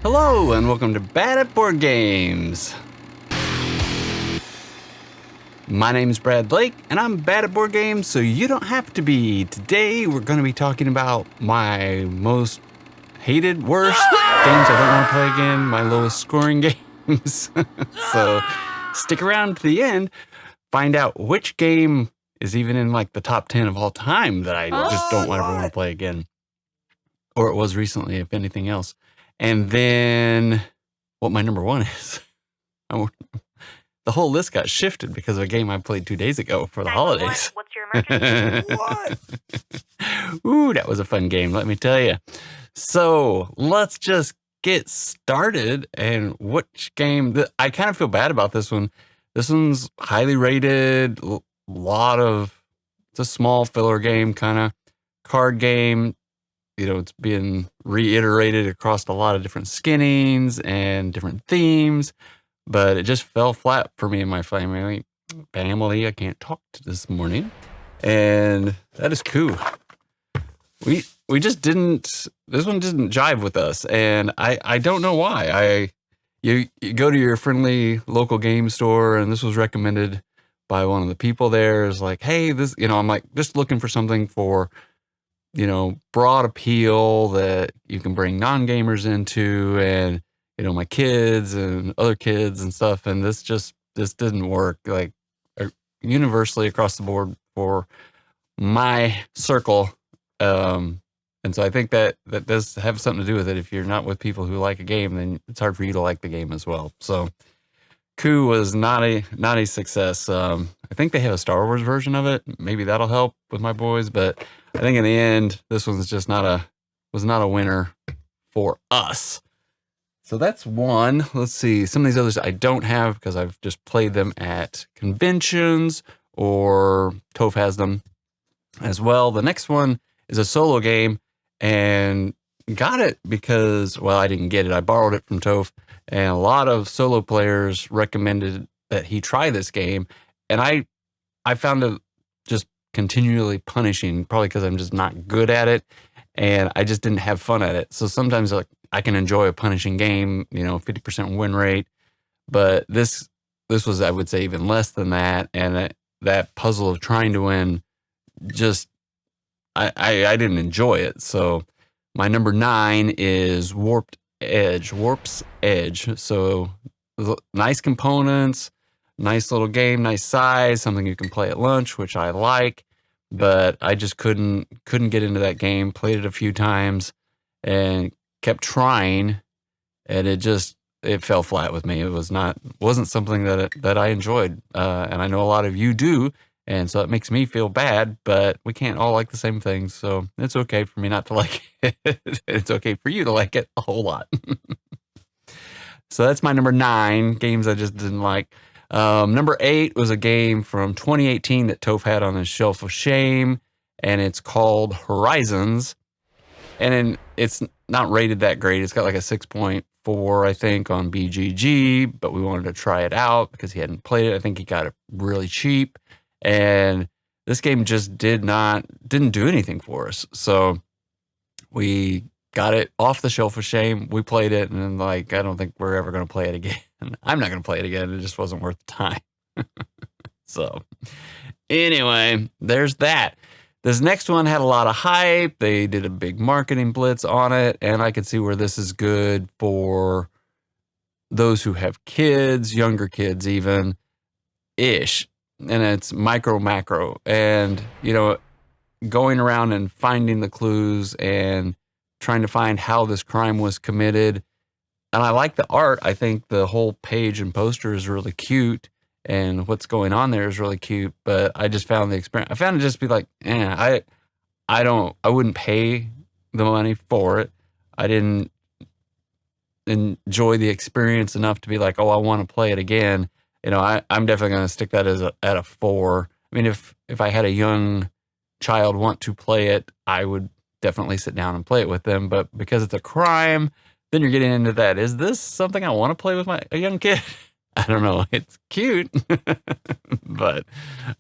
Hello and welcome to Bad at Board Games. My name's Brad Blake and I'm bad at board games, so you don't have to be. Today we're going to be talking about my most hated, worst games I don't want to play again, my lowest scoring games. So stick around to the end, find out which game is even in like the top 10 of all time that I just don't ever want to play again. Or it was recently, if anything else. And then what my number one is. The whole list got shifted because of a game I played 2 days ago for the holidays. What's your emergency? What? Ooh, that was a fun game, let me tell you. So let's just get started. And which game? I kind of feel bad about this one. This one's highly rated. It's a small filler game, kind of card game. You know, it's been reiterated across a lot of different skinnings and different themes, but it just fell flat for me and my family. I can't talk to this morning, and that is cool. We just didn't. This one didn't jive with us, and I don't know why. You go to your friendly local game store, and this was recommended by one of the people there. Is like, hey, this. I'm like just looking for something for, broad appeal that you can bring non-gamers into, and my kids and other kids and stuff. And this didn't work like universally across the board for my circle. And so I think that does have something to do with it. If you're not with people who like a game, then it's hard for you to like the game as well. So Coup was not a success. I think they have a Star Wars version of it. Maybe that'll help with my boys, but I think in the end, this one's just was not a winner for us. So that's one. Let's see. Some of these others I don't have because I've just played them at conventions or Toph has them as well. The next one is a solo game and got it because, well, I didn't get it. I borrowed it from Toph, and a lot of solo players recommended that he try this game. And I found it just continually punishing, probably because I'm just not good at it and I just didn't have fun at it. So sometimes I can enjoy a punishing game, 50% win rate, but this was, I would say, even less than that. And that puzzle of trying to win, just I didn't enjoy it. So my number 9 is Warp's Edge. So nice components, nice little game, nice size, something you can play at lunch, which I like, but I just couldn't get into that game. Played it a few times and kept trying, and it fell flat with me. It wasn't something that I enjoyed, and I know a lot of you do, and so it makes me feel bad, but we can't all like the same things, so it's okay for me not to like it. It's okay for you to like it a whole lot. So that's my number 9, games I just didn't like. Number 8 was a game from 2018 that Toph had on his shelf of shame, and it's called Horizons. And it's not rated that great. It's got like a 6.4, I think, on BGG, but we wanted to try it out because he hadn't played it. I think he got it really cheap, and this game just didn't do anything for us. So we got it off the shelf of shame. We played it, and then I don't think we're ever going to play it again. I'm not going to play it again. It just wasn't worth the time. So anyway, there's that. This next one had a lot of hype. They did a big marketing blitz on it, and I could see where this is good for those who have kids, younger kids even, ish. And it's Micro Macro. And, going around and finding the clues and trying to find how this crime was committed. And I like the art. I think the whole page and poster is really cute, and what's going on there is really cute. But I just found the experience. I found it just be like, I wouldn't pay the money for it. I didn't enjoy the experience enough to be like, oh, I want to play it again. I'm definitely going to stick that at a 4. I mean, if I had a young child want to play it, I would definitely sit down and play it with them. But because it's a crime, then you're getting into that. Is this something I want to play with a young kid? I don't know. It's cute, but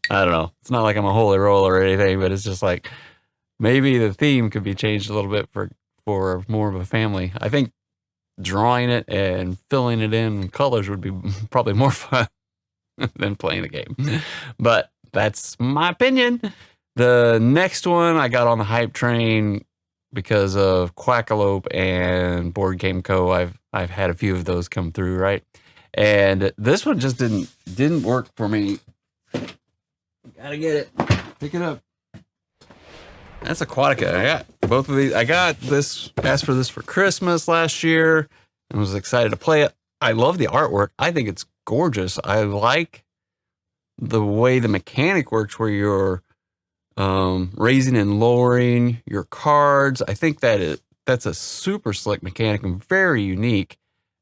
I don't know. It's not like I'm a holy roller or anything, but it's just like maybe the theme could be changed a little bit for more of a family. I think drawing it and filling it in colors would be probably more fun than playing the game. But that's my opinion. The next one I got on the hype train because of Quackalope and Board Game Co. I've had a few of those come through, right? And this one just didn't work for me. Gotta get it. Pick it up. That's Aquatica. I got both of these. I got this, asked for this for Christmas last year and was excited to play it. I love the artwork. I think it's gorgeous. I like the way the mechanic works where you're raising and lowering your cards. I think that's a super slick mechanic and very unique.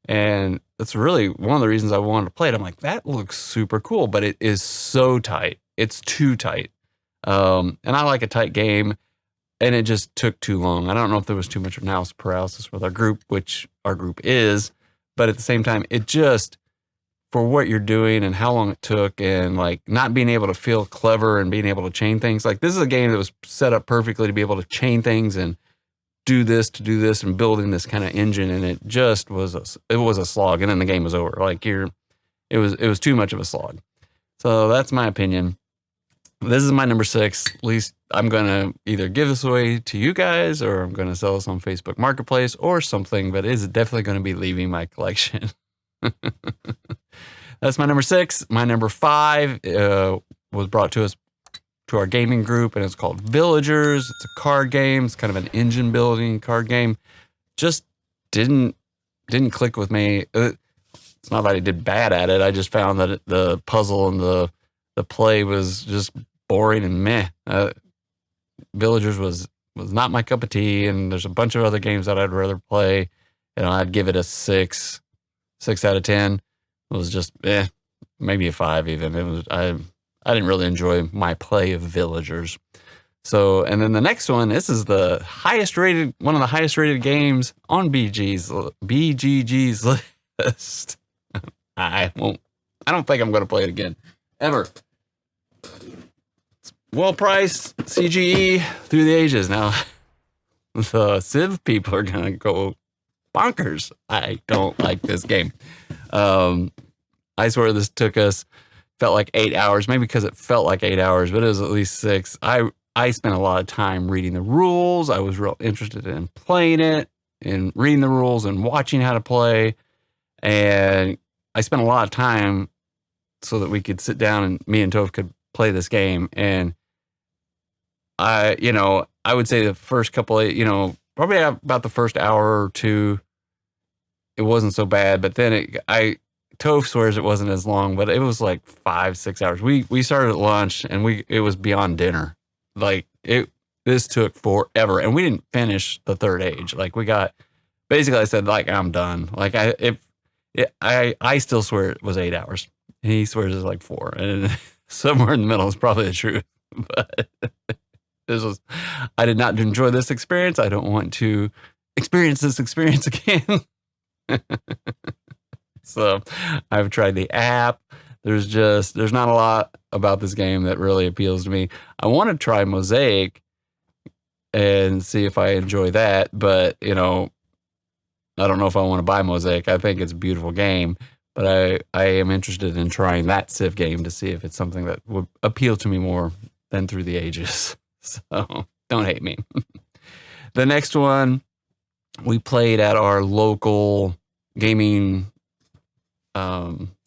And that's really one of the reasons I wanted to play it. I'm like, that looks super cool, but it is so tight. It's too tight. And I like a tight game, and it just took too long. I don't know if there was too much analysis paralysis with our group, which our group is, but at the same time, it just, for what you're doing and how long it took, and like not being able to feel clever and being able to chain things. Like, this is a game that was set up perfectly to be able to chain things and do this to do this and building this kind of engine, and it just was a slog, and then the game was over. Like, it was too much of a slog. So that's my opinion. This is my number 6. At least I'm gonna either give this away to you guys, or I'm gonna sell this on Facebook Marketplace or something, but it is definitely gonna be leaving my collection. That's my number 6. My number 5 was brought to us to our gaming group, and it's called Villagers. It's a card game. It's kind of an engine building card game. Just didn't click with me. It's not that I did bad at it. I just found that the puzzle and the play was just boring and meh. Villagers was not my cup of tea, and there's a bunch of other games that I'd rather play. And I'd give it a 6 out of 10. It was just maybe a 5 even. It was I didn't really enjoy my play of Villagers. So, and then the next one, this is one of the highest rated games on BGG's list. I don't think I'm going to play it again, ever. It's well-priced CGE through the ages. Now, the Civ people are going to go bonkers. I don't like this game. I swear this took us, felt like 8 hours, maybe because it felt like 8 hours, but it was at least 6. I spent a lot of time reading the rules. I was real interested in playing it and reading the rules and watching how to play. And I spent a lot of time so that we could sit down and me and Toph could play this game. And I would say the first couple of, probably about the first hour or two, it wasn't so bad. But then Toph swears it wasn't as long, but it was like 5-6 hours. We started at lunch and it was beyond dinner. Like, this took forever, and we didn't finish the third age. Like, basically I said, like, I'm done. Like, I still swear it was 8 hours. He swears it's like 4, and somewhere in the middle is probably the truth. But I did not enjoy this experience. I don't want to experience this experience again. So I've tried the app. There's not a lot about this game that really appeals to me. I want to try Mosaic and see if I enjoy that, but I don't know if I want to buy Mosaic. I think it's a beautiful game, but I am interested in trying that Civ game to see if it's something that would appeal to me more than Through the Ages. So don't hate me. The next one we played at our local gaming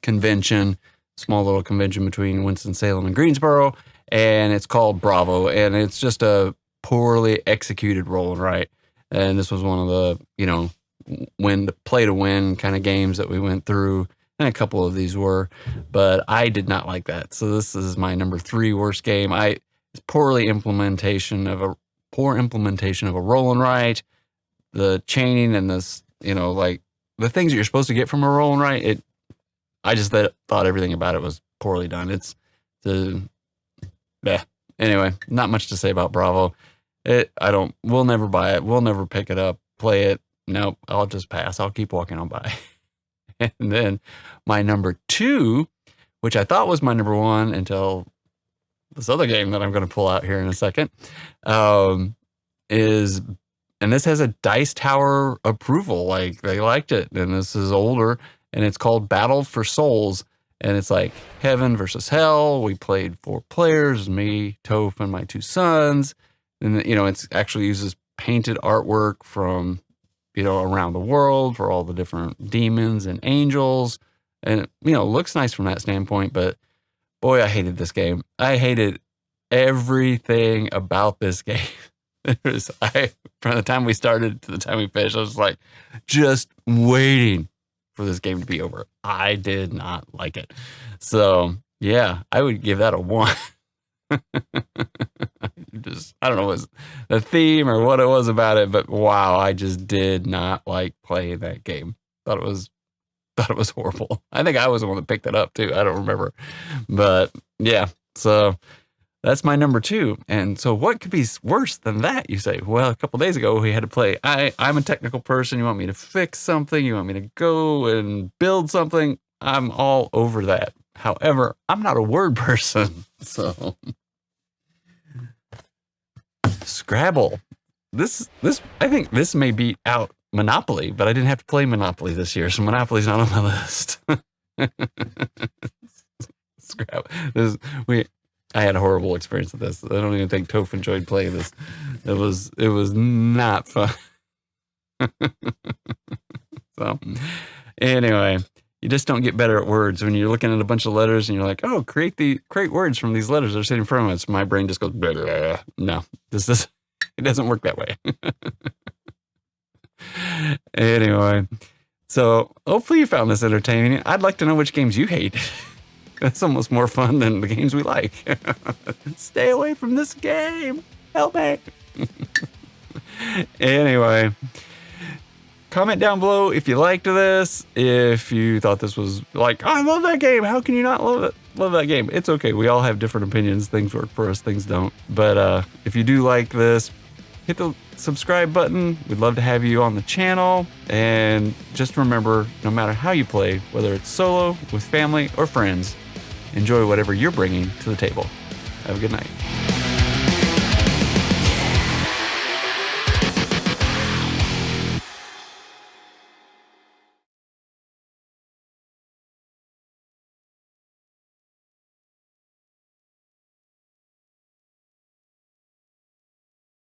convention, small little convention between Winston-Salem and Greensboro, and it's called Bravo, and it's just a poorly executed roll and write. And this was one of the play to win kind of games that we went through, and a couple of these were, but I did not like that. So this is my number 3 worst game. It's poor implementation of a roll and write, the chaining and this, like the things that you're supposed to get from a roll and write. I just thought everything about it was poorly done. Anyway, not much to say about Bravo. We'll never buy it. We'll never pick it up, play it. Nope, I'll just pass. I'll keep walking on by. And then my number 2, which I thought was my number 1 until this other game that I'm going to pull out here in a second, is And this has a Dice Tower approval. Like, they liked it. And this is older, and it's called Battle for Souls. And it's like heaven versus hell. We played 4 players, me, Toph, and my 2 sons. And, you know, it's actually uses painted artwork from, you know, around the world for all the different demons and angels. And, you know, it looks nice from that standpoint. But, boy, I hated this game. I hated everything about this game. From the time we started to the time we finished, I was like, just waiting for this game to be over. I did not like it. So, yeah, I would give that a 1. I don't know, it was the theme or what it was about it, but wow, I just did not like playing that game. Thought it was horrible. I think I was the one that picked it up too. I don't remember. But yeah, so that's my number 2. And so what could be worse than that, you say? Well, a couple days ago, we had to play. I'm a technical person. You want me to fix something? You want me to go and build something? I'm all over that. However, I'm not a word person. So, Scrabble. I think this may beat out Monopoly, but I didn't have to play Monopoly this year, so Monopoly's not on my list. Scrabble. I had a horrible experience with this. I don't even think Toph enjoyed playing this. It was not fun. So, anyway, you just don't get better at words when you're looking at a bunch of letters and you're like, oh, create words from these letters that are sitting in front of us. My brain just goes, blah, blah, blah. No, it doesn't work that way. Anyway, so hopefully you found this entertaining. I'd like to know which games you hate. That's almost more fun than the games we like. Stay away from this game. Help me. Anyway, comment down below if you liked this. If you thought this was like, oh, I love that game. How can you not love it? Love that game. It's okay. We all have different opinions. Things work for us. Things don't. But if you do like this, hit the subscribe button. We'd love to have you on the channel. And just remember, no matter how you play, whether it's solo, with family, or friends, enjoy whatever you're bringing to the table. Have a good night.